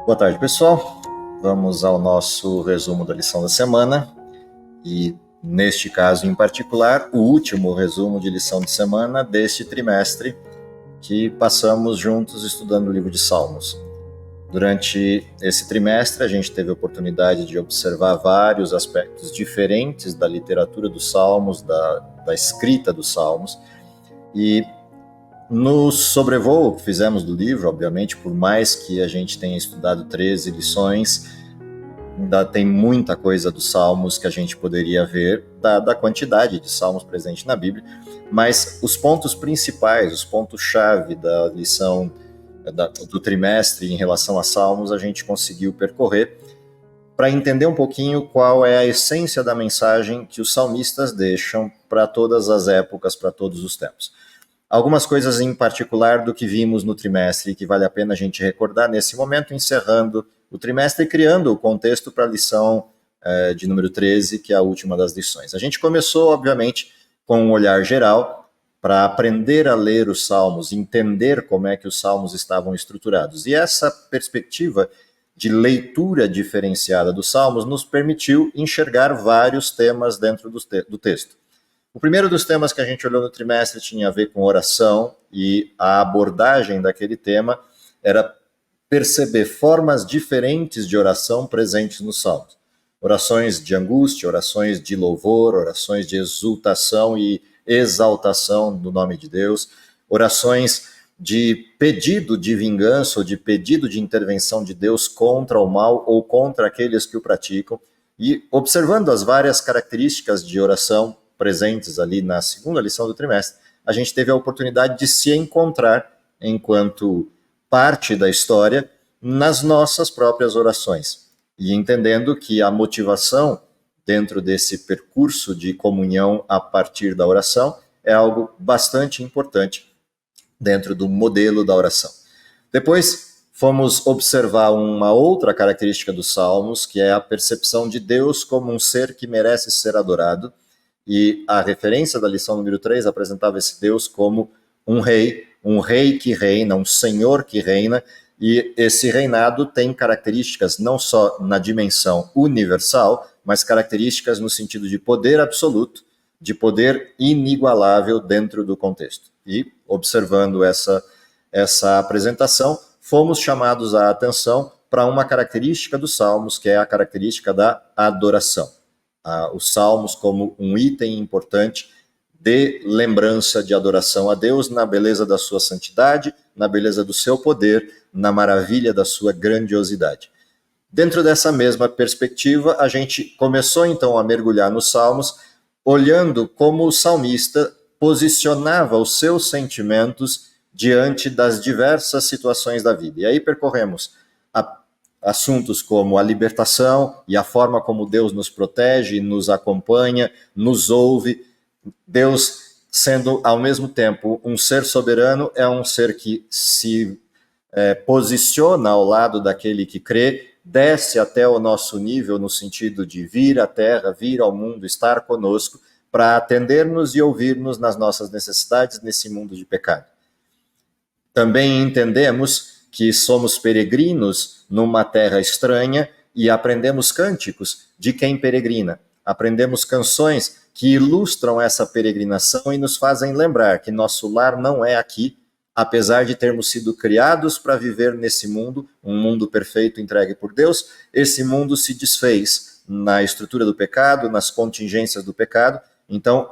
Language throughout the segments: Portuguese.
Boa tarde, pessoal. Vamos ao nosso resumo da lição da semana e, neste caso em particular, o último resumo de lição de semana deste trimestre que passamos juntos estudando o livro de Salmos. Durante esse trimestre, a gente teve a oportunidade de observar vários aspectos diferentes da literatura dos Salmos, da escrita dos Salmos, e no sobrevoo que fizemos do livro, obviamente, por mais que a gente tenha estudado 13 lições, ainda tem muita coisa dos Salmos que a gente poderia ver, da quantidade de Salmos presentes na Bíblia, mas os pontos principais, os pontos-chave da lição do trimestre em relação a Salmos, a gente conseguiu percorrer para entender um pouquinho qual é a essência da mensagem que os salmistas deixam para todas as épocas, para todos os tempos. Algumas coisas em particular do que vimos no trimestre que vale a pena a gente recordar nesse momento, encerrando o trimestre e criando o contexto para a lição de número 13, que é a última das lições. A gente começou, obviamente, com um olhar geral para aprender a ler os Salmos, entender como é que os Salmos estavam estruturados. E essa perspectiva de leitura diferenciada dos Salmos nos permitiu enxergar vários temas dentro do texto. O primeiro dos temas que a gente olhou no trimestre tinha a ver com oração, e a abordagem daquele tema era perceber formas diferentes de oração presentes nos Salmos. Orações de angústia, orações de louvor, orações de exultação e exaltação do nome de Deus, orações de pedido de vingança ou de pedido de intervenção de Deus contra o mal ou contra aqueles que o praticam. E observando as várias características de oração presentes ali na segunda lição do trimestre, a gente teve a oportunidade de se encontrar enquanto parte da história nas nossas próprias orações. E entendendo que a motivação dentro desse percurso de comunhão a partir da oração é algo bastante importante dentro do modelo da oração. Depois, fomos observar uma outra característica dos Salmos, que é a percepção de Deus como um ser que merece ser adorado. E a referência da lição número 3 apresentava esse Deus como um rei que reina, um senhor que reina, e esse reinado tem características não só na dimensão universal, mas características no sentido de poder absoluto, de poder inigualável dentro do contexto. E, observando essa apresentação, fomos chamados a atenção para uma característica dos Salmos, que é a característica da adoração. Os Salmos como um item importante de lembrança de adoração a Deus na beleza da sua santidade, na beleza do seu poder, na maravilha da sua grandiosidade. Dentro dessa mesma perspectiva, a gente começou então a mergulhar nos Salmos, olhando como o salmista posicionava os seus sentimentos diante das diversas situações da vida. E aí percorremos assuntos como a libertação e a forma como Deus nos protege, nos acompanha, nos ouve. Deus, sendo ao mesmo tempo um ser soberano, é um ser que se posiciona ao lado daquele que crê, desce até o nosso nível no sentido de vir à terra, vir ao mundo, estar conosco, para atender-nos e ouvir-nos nas nossas necessidades nesse mundo de pecado. Também entendemos que somos peregrinos numa terra estranha e aprendemos cânticos de quem peregrina. Aprendemos canções que ilustram essa peregrinação e nos fazem lembrar que nosso lar não é aqui, apesar de termos sido criados para viver nesse mundo, um mundo perfeito entregue por Deus. Esse mundo se desfez na estrutura do pecado, nas contingências do pecado. Então,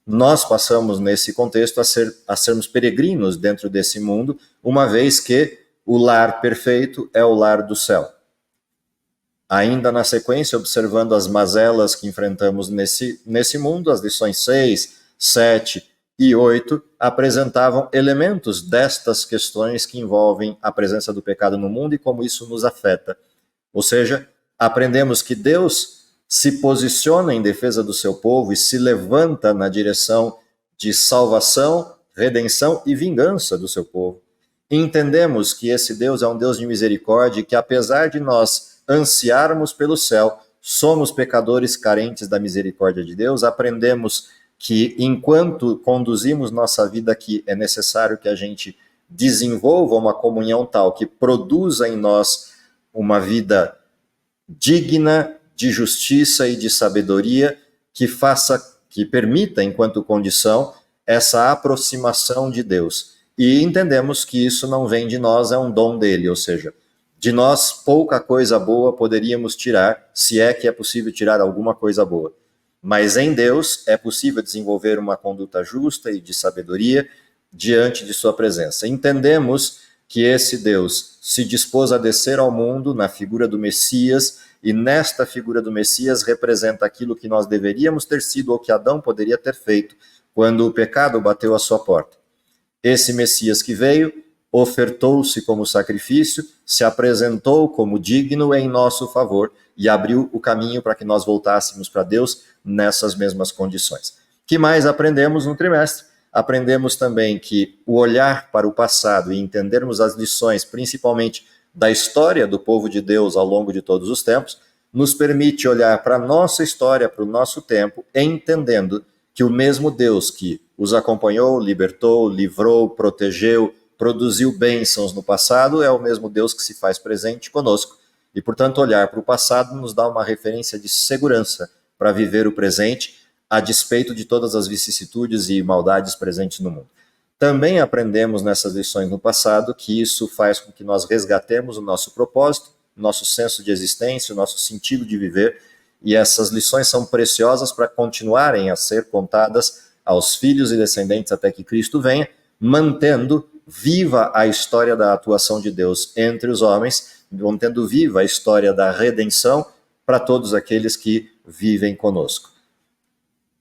nós passamos nesse contexto a sermos peregrinos dentro desse mundo, uma vez que o lar perfeito é o lar do céu. Ainda na sequência, observando as mazelas que enfrentamos nesse mundo, as lições 6, 7 e 8 apresentavam elementos destas questões que envolvem a presença do pecado no mundo e como isso nos afeta. Ou seja, aprendemos que Deus se posiciona em defesa do seu povo e se levanta na direção de salvação, redenção e vingança do seu povo. E entendemos que esse Deus é um Deus de misericórdia e que, apesar de nós ansiarmos pelo céu, somos pecadores carentes da misericórdia de Deus. Aprendemos que, enquanto conduzimos nossa vida aqui, é necessário que a gente desenvolva uma comunhão tal que produza em nós uma vida digna de justiça e de sabedoria que permita, enquanto condição, essa aproximação de Deus. E entendemos que isso não vem de nós, é um dom dele, ou seja, de nós pouca coisa boa poderíamos tirar, se é que é possível tirar alguma coisa boa. Mas em Deus é possível desenvolver uma conduta justa e de sabedoria diante de sua presença. Entendemos que esse Deus se dispôs a descer ao mundo na figura do Messias, e nesta figura do Messias representa aquilo que nós deveríamos ter sido ou que Adão poderia ter feito quando o pecado bateu à sua porta. Esse Messias que veio, ofertou-se como sacrifício, se apresentou como digno em nosso favor e abriu o caminho para que nós voltássemos para Deus nessas mesmas condições. O que mais aprendemos no trimestre? Aprendemos também que o olhar para o passado e entendermos as lições, principalmente da história do povo de Deus ao longo de todos os tempos, nos permite olhar para a nossa história, para o nosso tempo, entendendo que o mesmo Deus que os acompanhou, libertou, livrou, protegeu, produziu bênçãos no passado, é o mesmo Deus que se faz presente conosco. E, portanto, olhar para o passado nos dá uma referência de segurança para viver o presente, a despeito de todas as vicissitudes e maldades presentes no mundo. Também aprendemos nessas lições no passado que isso faz com que nós resgatemos o nosso propósito, nosso senso de existência, o nosso sentido de viver, e essas lições são preciosas para continuarem a ser contadas aos filhos e descendentes até que Cristo venha, mantendo viva a história da atuação de Deus entre os homens, mantendo viva a história da redenção para todos aqueles que vivem conosco.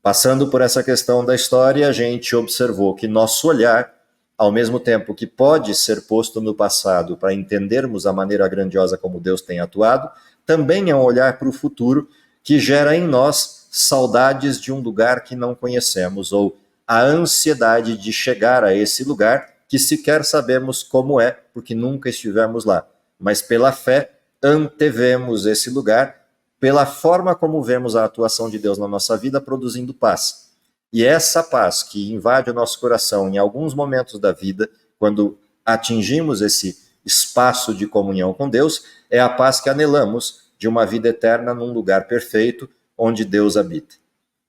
Passando por essa questão da história, a gente observou que nosso olhar, ao mesmo tempo que pode ser posto no passado para entendermos a maneira grandiosa como Deus tem atuado, também é um olhar para o futuro que gera em nós saudades de um lugar que não conhecemos, ou a ansiedade de chegar a esse lugar que sequer sabemos como é, porque nunca estivemos lá. Mas pela fé, antevemos esse lugar, pela forma como vemos a atuação de Deus na nossa vida, produzindo paz. E essa paz que invade o nosso coração em alguns momentos da vida, quando atingimos esse espaço de comunhão com Deus, é a paz que anelamos de uma vida eterna num lugar perfeito onde Deus habita.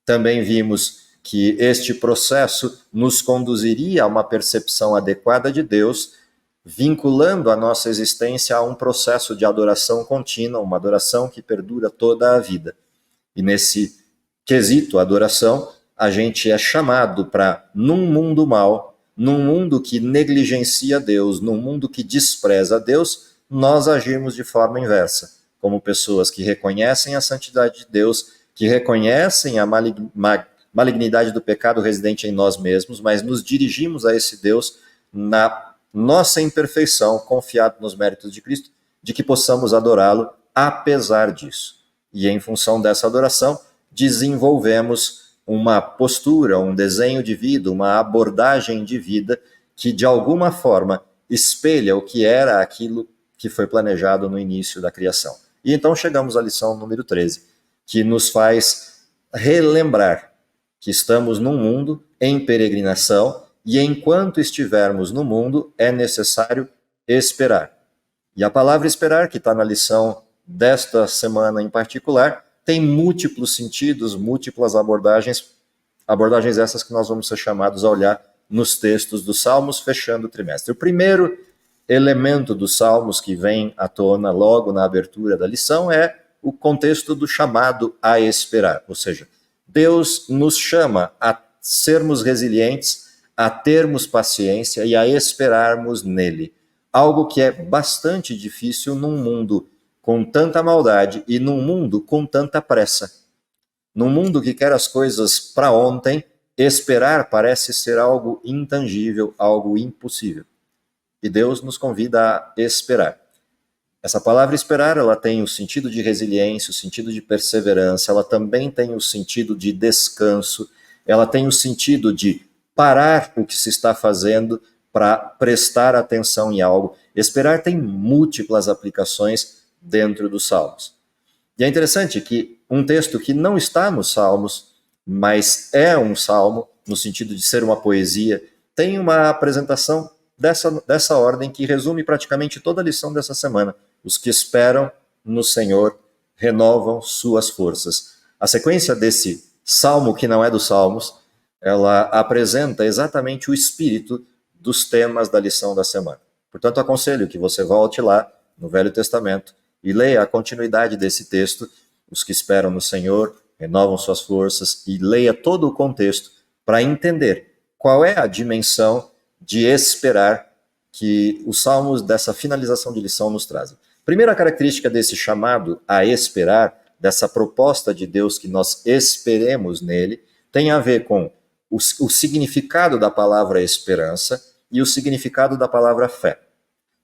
Também vimos que este processo nos conduziria a uma percepção adequada de Deus, vinculando a nossa existência a um processo de adoração contínua, uma adoração que perdura toda a vida. E nesse quesito, adoração, a gente é chamado para, num mundo mau, num mundo que negligencia Deus, num mundo que despreza Deus, nós agirmos de forma inversa, como pessoas que reconhecem a santidade de Deus, que reconhecem a malignidade do pecado residente em nós mesmos, mas nos dirigimos a esse Deus na nossa imperfeição, confiado nos méritos de Cristo, de que possamos adorá-lo apesar disso. E em função dessa adoração, desenvolvemos uma postura, um desenho de vida, uma abordagem de vida que de alguma forma espelha o que era aquilo que foi planejado no início da criação. E então chegamos à lição número 13, que nos faz relembrar que estamos num mundo em peregrinação, e enquanto estivermos no mundo, é necessário esperar. E a palavra esperar, que está na lição desta semana em particular, tem múltiplos sentidos, múltiplas abordagens essas que nós vamos ser chamados a olhar nos textos dos Salmos, fechando o trimestre. O primeiro elemento dos Salmos que vem à tona logo na abertura da lição é o contexto do chamado a esperar, ou seja, Deus nos chama a sermos resilientes, a termos paciência e a esperarmos nele. Algo que é bastante difícil num mundo com tanta maldade e num mundo com tanta pressa. Num mundo que quer as coisas para ontem, esperar parece ser algo intangível, algo impossível. E Deus nos convida a esperar. Essa palavra esperar, ela tem o sentido de resiliência, o sentido de perseverança, ela também tem o sentido de descanso, ela tem o sentido de parar o que se está fazendo para prestar atenção em algo. Esperar tem múltiplas aplicações dentro dos Salmos. E é interessante que um texto que não está nos Salmos, mas é um salmo, no sentido de ser uma poesia, tem uma apresentação dessa ordem que resume praticamente toda a lição dessa semana, os que esperam no Senhor renovam suas forças. A sequência desse salmo, que não é dos salmos, ela apresenta exatamente o espírito dos temas da lição da semana. Portanto, aconselho que você volte lá no Velho Testamento e leia a continuidade desse texto, os que esperam no Senhor renovam suas forças, e leia todo o contexto para entender qual é a dimensão de esperar que os salmos dessa finalização de lição nos trazem. Primeira característica desse chamado a esperar, dessa proposta de Deus que nós esperemos nele, tem a ver com o significado da palavra esperança e o significado da palavra fé.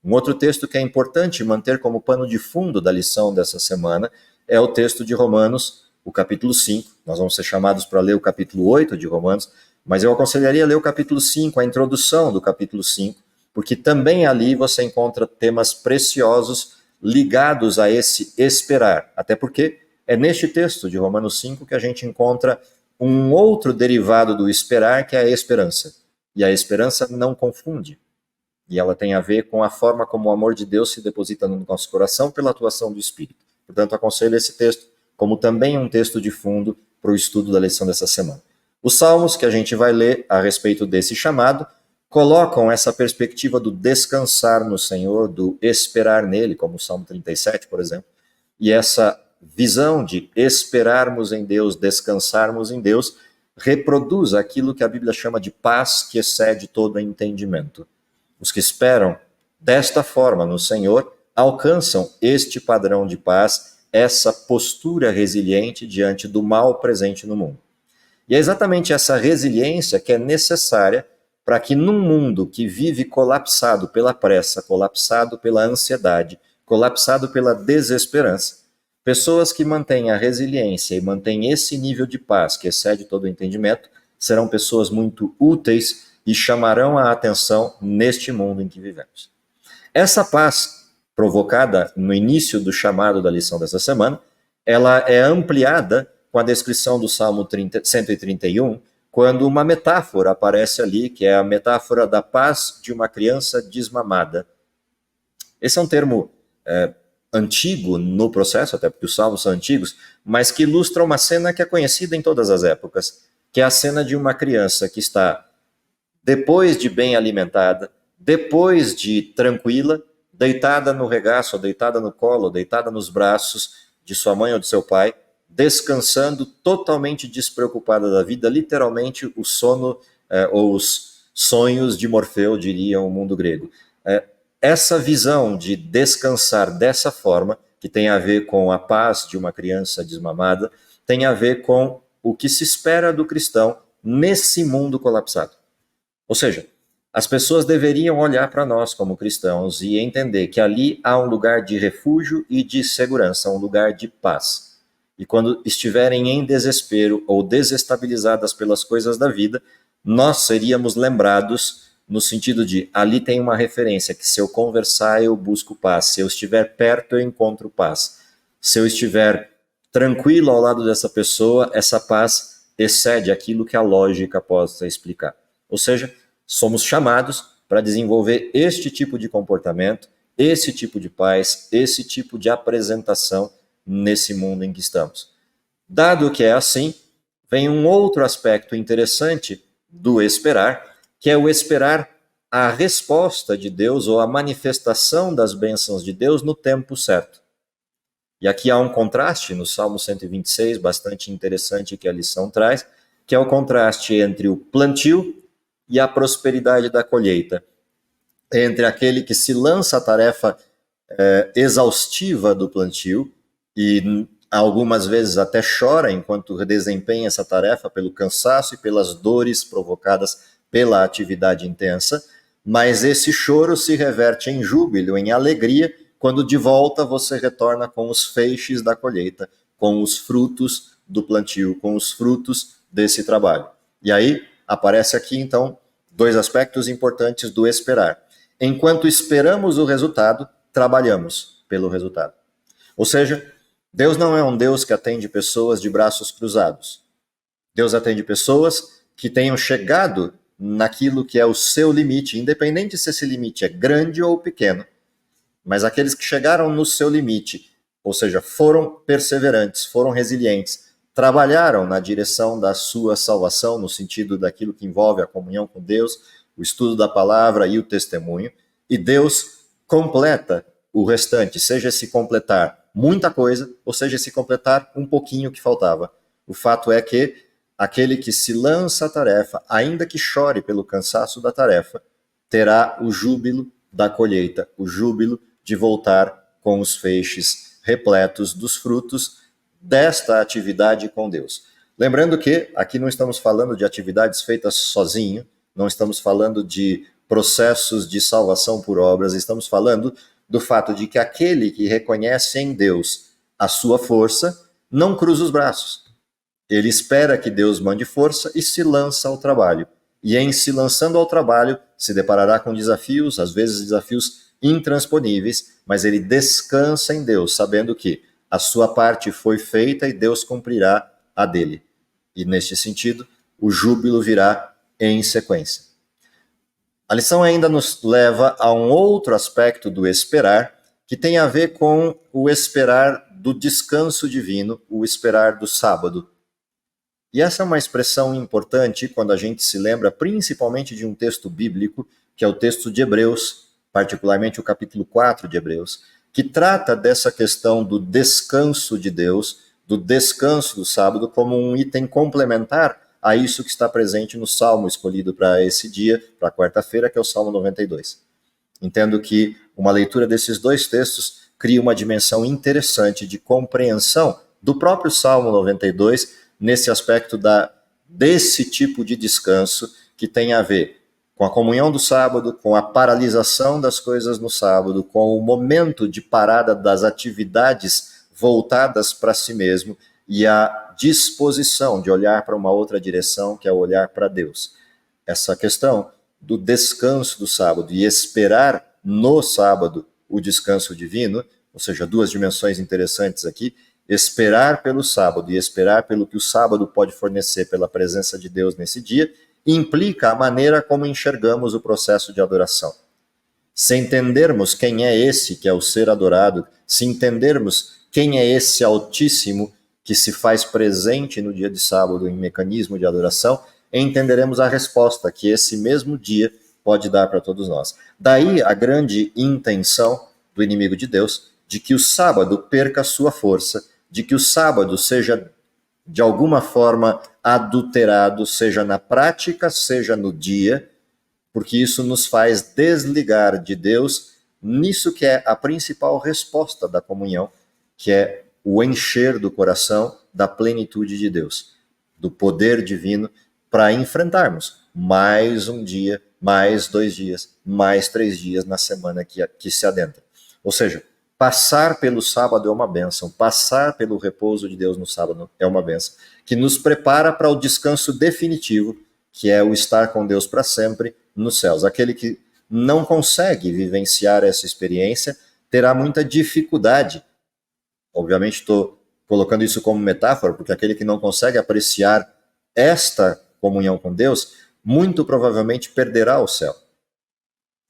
Um outro texto que é importante manter como pano de fundo da lição dessa semana é o texto de Romanos, o capítulo 5. Nós vamos ser chamados para ler o capítulo 8 de Romanos, mas eu aconselharia ler o capítulo 5, a introdução do capítulo 5, porque também ali você encontra temas preciosos ligados a esse esperar. Até porque é neste texto de Romanos 5 que a gente encontra um outro derivado do esperar, que é a esperança. E a esperança não confunde. E ela tem a ver com a forma como o amor de Deus se deposita no nosso coração pela atuação do Espírito. Portanto, aconselho esse texto como também um texto de fundo para o estudo da lição dessa semana. Os salmos que a gente vai ler a respeito desse chamado colocam essa perspectiva do descansar no Senhor, do esperar nele, como o Salmo 37, por exemplo, e essa visão de esperarmos em Deus, descansarmos em Deus, reproduz aquilo que a Bíblia chama de paz que excede todo entendimento. Os que esperam desta forma no Senhor alcançam este padrão de paz, essa postura resiliente diante do mal presente no mundo. E é exatamente essa resiliência que é necessária para que num mundo que vive colapsado pela pressa, colapsado pela ansiedade, colapsado pela desesperança, pessoas que mantêm a resiliência e mantêm esse nível de paz que excede todo o entendimento serão pessoas muito úteis e chamarão a atenção neste mundo em que vivemos. Essa paz provocada no início do chamado da lição dessa semana, ela é ampliada com a descrição do Salmo 131, quando uma metáfora aparece ali, que é a metáfora da paz de uma criança desmamada. Esse é um termo antigo no processo, até porque os salmos são antigos, mas que ilustra uma cena que é conhecida em todas as épocas, que é a cena de uma criança que está, depois de bem alimentada, depois de tranquila, deitada no regaço, deitada no colo, deitada nos braços de sua mãe ou de seu pai, descansando, totalmente despreocupada da vida, literalmente o sono ou os sonhos de Morfeu, diria o mundo grego. Essa visão de descansar dessa forma, que tem a ver com a paz de uma criança desmamada, tem a ver com o que se espera do cristão nesse mundo colapsado. Ou seja, as pessoas deveriam olhar para nós como cristãos e entender que ali há um lugar de refúgio e de segurança, um lugar de paz. E quando estiverem em desespero ou desestabilizadas pelas coisas da vida, nós seríamos lembrados no sentido de, ali tem uma referência, que se eu conversar eu busco paz, se eu estiver perto eu encontro paz. Se eu estiver tranquilo ao lado dessa pessoa, essa paz excede aquilo que a lógica possa explicar. Ou seja, somos chamados para desenvolver este tipo de comportamento, esse tipo de paz, esse tipo de apresentação nesse mundo em que estamos. Dado que é assim, vem um outro aspecto interessante do esperar, que é o esperar a resposta de Deus ou a manifestação das bênçãos de Deus no tempo certo. E aqui há um contraste no Salmo 126, bastante interessante que a lição traz, que é o contraste entre o plantio e a prosperidade da colheita, entre aquele que se lança à tarefa exaustiva do plantio e algumas vezes até chora enquanto desempenha essa tarefa pelo cansaço e pelas dores provocadas pela atividade intensa, mas esse choro se reverte em júbilo, em alegria, quando de volta você retorna com os feixes da colheita, com os frutos do plantio, com os frutos desse trabalho. E aí aparece aqui, então, dois aspectos importantes do esperar. Enquanto esperamos o resultado, trabalhamos pelo resultado. Ou seja, Deus não é um Deus que atende pessoas de braços cruzados. Deus atende pessoas que tenham chegado naquilo que é o seu limite, independente se esse limite é grande ou pequeno, mas aqueles que chegaram no seu limite, ou seja, foram perseverantes, foram resilientes, trabalharam na direção da sua salvação, no sentido daquilo que envolve a comunhão com Deus, o estudo da palavra e o testemunho, e Deus completa o restante, seja se completar muita coisa, ou seja se completar um pouquinho que faltava. O fato é que aquele que se lança à tarefa, ainda que chore pelo cansaço da tarefa, terá o júbilo da colheita, o júbilo de voltar com os feixes repletos dos frutos desta atividade com Deus. Lembrando que aqui não estamos falando de atividades feitas sozinho, não estamos falando de processos de salvação por obras, estamos falando do fato de que aquele que reconhece em Deus a sua força não cruza os braços. Ele espera que Deus mande força e se lança ao trabalho. E em se lançando ao trabalho, se deparará com desafios, às vezes desafios intransponíveis, mas ele descansa em Deus, sabendo que a sua parte foi feita e Deus cumprirá a dele. E neste sentido, o júbilo virá em sequência. A lição ainda nos leva a um outro aspecto do esperar, que tem a ver com o esperar do descanso divino, o esperar do sábado. E essa é uma expressão importante quando a gente se lembra principalmente de um texto bíblico, que é o texto de Hebreus, particularmente o capítulo 4 de Hebreus, que trata dessa questão do descanso de Deus, do descanso do sábado, como um item complementar a isso que está presente no salmo escolhido para esse dia, para quarta-feira, que é o Salmo 92. Entendo que uma leitura desses dois textos cria uma dimensão interessante de compreensão do próprio Salmo 92, nesse aspecto desse tipo de descanso que tem a ver com a comunhão do sábado, com a paralisação das coisas no sábado, com o momento de parada das atividades voltadas para si mesmo e a disposição de olhar para uma outra direção, que é o olhar para Deus. Essa questão do descanso do sábado e esperar no sábado o descanso divino, ou seja, duas dimensões interessantes aqui, esperar pelo sábado e esperar pelo que o sábado pode fornecer pela presença de Deus nesse dia, implica a maneira como enxergamos o processo de adoração. Se entendermos quem é esse que é o ser adorado, se entendermos quem é esse Altíssimo que se faz presente no dia de sábado em mecanismo de adoração, entenderemos a resposta que esse mesmo dia pode dar para todos nós. Daí a grande intenção do inimigo de Deus de que o sábado perca sua força, de que o sábado seja de alguma forma adulterado, seja na prática, seja no dia, porque isso nos faz desligar de Deus nisso que é a principal resposta da comunhão, que é o encher do coração da plenitude de Deus, do poder divino, para enfrentarmos mais um dia, mais 2 dias, mais 3 dias na semana que se adentra. Ou seja, passar pelo sábado é uma bênção, passar pelo repouso de Deus no sábado é uma bênção, que nos prepara para o descanso definitivo, que é o estar com Deus para sempre nos céus. Aquele que não consegue vivenciar essa experiência terá muita dificuldade. Obviamente estou colocando isso como metáfora, porque aquele que não consegue apreciar esta comunhão com Deus, muito provavelmente perderá o céu.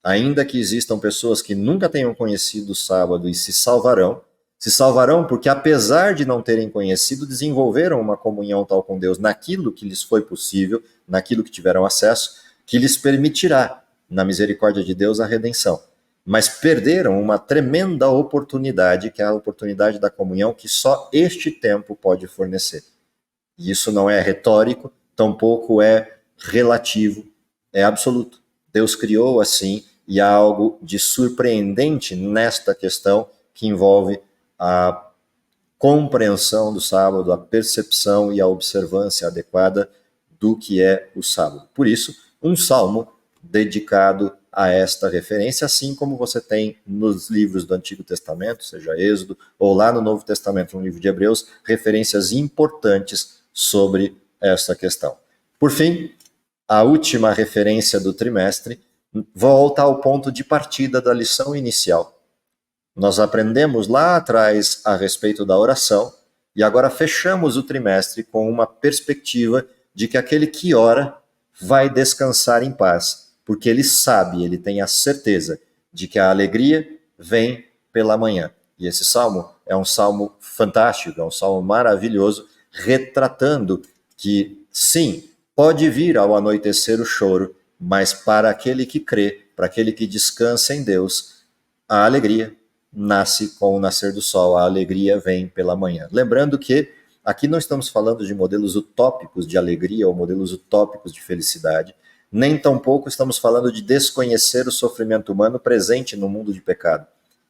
Ainda que existam pessoas que nunca tenham conhecido o sábado e se salvarão porque, apesar de não terem conhecido, desenvolveram uma comunhão tal com Deus naquilo que lhes foi possível, naquilo que tiveram acesso, que lhes permitirá, na misericórdia de Deus, a redenção. Mas perderam uma tremenda oportunidade, que é a oportunidade da comunhão que só este tempo pode fornecer. E isso não é retórico, tampouco é relativo, é absoluto. Deus criou assim, e há algo de surpreendente nesta questão que envolve a compreensão do sábado, a percepção e a observância adequada do que é o sábado. Por isso, um salmo dedicado a esta referência, assim como você tem nos livros do Antigo Testamento, seja Êxodo, ou lá no Novo Testamento, no livro de Hebreus, referências importantes sobre essa questão. Por fim, a última referência do trimestre volta ao ponto de partida da lição inicial. Nós aprendemos lá atrás a respeito da oração e agora fechamos o trimestre com uma perspectiva de que aquele que ora vai descansar em paz, porque ele sabe, ele tem a certeza de que a alegria vem pela manhã. E esse salmo é um salmo fantástico, é um salmo maravilhoso, retratando que, sim, pode vir ao anoitecer o choro, mas para aquele que crê, para aquele que descansa em Deus, a alegria nasce com o nascer do sol, a alegria vem pela manhã. Lembrando que aqui não estamos falando de modelos utópicos de alegria ou modelos utópicos de felicidade, nem tampouco estamos falando de desconhecer o sofrimento humano presente no mundo de pecado.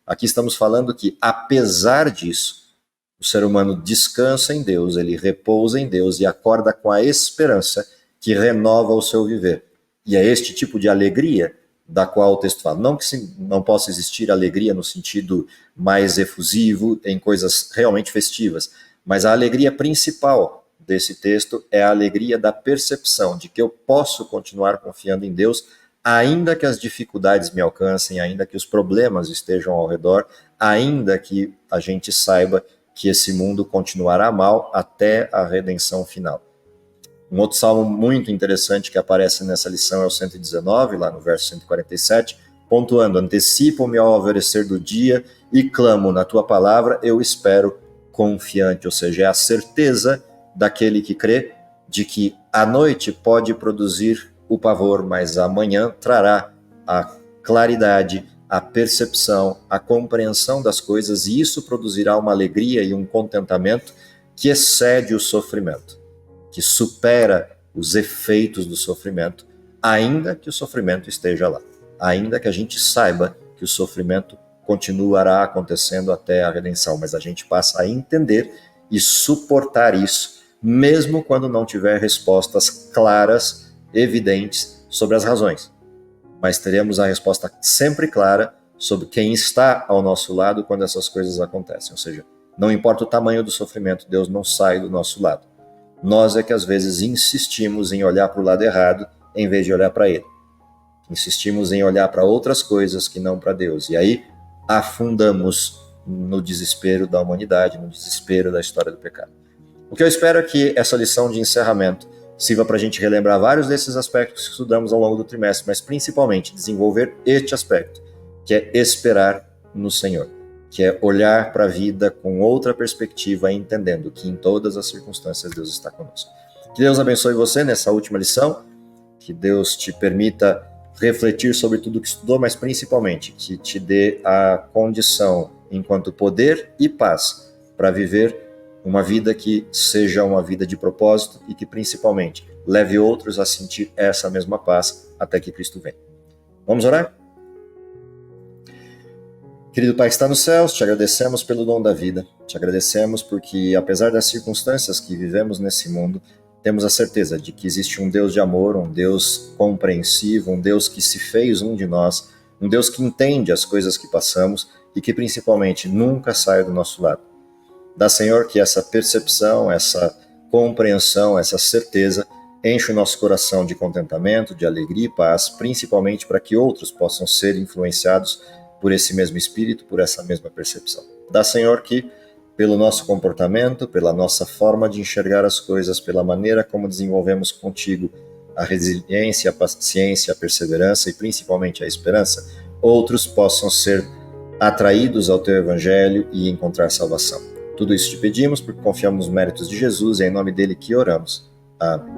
Aqui estamos falando que, apesar disso, o ser humano descansa em Deus, ele repousa em Deus e acorda com a esperança que renova o seu viver. E é este tipo de alegria da qual o texto fala. Não que não possa existir alegria no sentido mais efusivo, em coisas realmente festivas, mas a alegria principal desse texto é a alegria da percepção de que eu posso continuar confiando em Deus, ainda que as dificuldades me alcancem, ainda que os problemas estejam ao redor, ainda que a gente saiba que esse mundo continuará mal até a redenção final. Um outro salmo muito interessante que aparece nessa lição é o 119, lá no verso 147, pontuando: antecipo-me ao alvorecer do dia e clamo na tua palavra, eu espero confiante. Ou seja, é a certeza daquele que crê de que a noite pode produzir o pavor, mas a manhã trará a claridade, a percepção, a compreensão das coisas, e isso produzirá uma alegria e um contentamento que excede o sofrimento, que supera os efeitos do sofrimento, ainda que o sofrimento esteja lá, ainda que a gente saiba que o sofrimento continuará acontecendo até a redenção, mas a gente passa a entender e suportar isso, mesmo quando não tiver respostas claras, evidentes sobre as razões. Mas teremos a resposta sempre clara sobre quem está ao nosso lado quando essas coisas acontecem. Ou seja, não importa o tamanho do sofrimento, Deus não sai do nosso lado. Nós é que às vezes insistimos em olhar para o lado errado em vez de olhar para Ele. Insistimos em olhar para outras coisas que não para Deus. E aí afundamos no desespero da humanidade, no desespero da história do pecado. O que eu espero é que essa lição de encerramento sirva para a gente relembrar vários desses aspectos que estudamos ao longo do trimestre, mas principalmente desenvolver este aspecto, que é esperar no Senhor, que é olhar para a vida com outra perspectiva, entendendo que em todas as circunstâncias Deus está conosco. Que Deus abençoe você nessa última lição, que Deus te permita refletir sobre tudo que estudou, mas principalmente que te dê a condição, enquanto poder e paz, para viver uma vida que seja uma vida de propósito e que principalmente leve outros a sentir essa mesma paz até que Cristo venha. Vamos orar? Querido Pai que está nos céus, te agradecemos pelo dom da vida, te agradecemos porque, apesar das circunstâncias que vivemos nesse mundo, temos a certeza de que existe um Deus de amor, um Deus compreensivo, um Deus que se fez um de nós, um Deus que entende as coisas que passamos e que principalmente nunca sai do nosso lado. Dá, Senhor, que essa percepção, essa compreensão, essa certeza enche o nosso coração de contentamento, de alegria e paz, principalmente para que outros possam ser influenciados por esse mesmo espírito, por essa mesma percepção. Dá, Senhor, que pelo nosso comportamento, pela nossa forma de enxergar as coisas, pela maneira como desenvolvemos contigo a resiliência, a paciência, a perseverança e principalmente a esperança, outros possam ser atraídos ao teu evangelho e encontrar salvação. Tudo isso te pedimos porque confiamos nos méritos de Jesus e é em nome dele que oramos. Amém.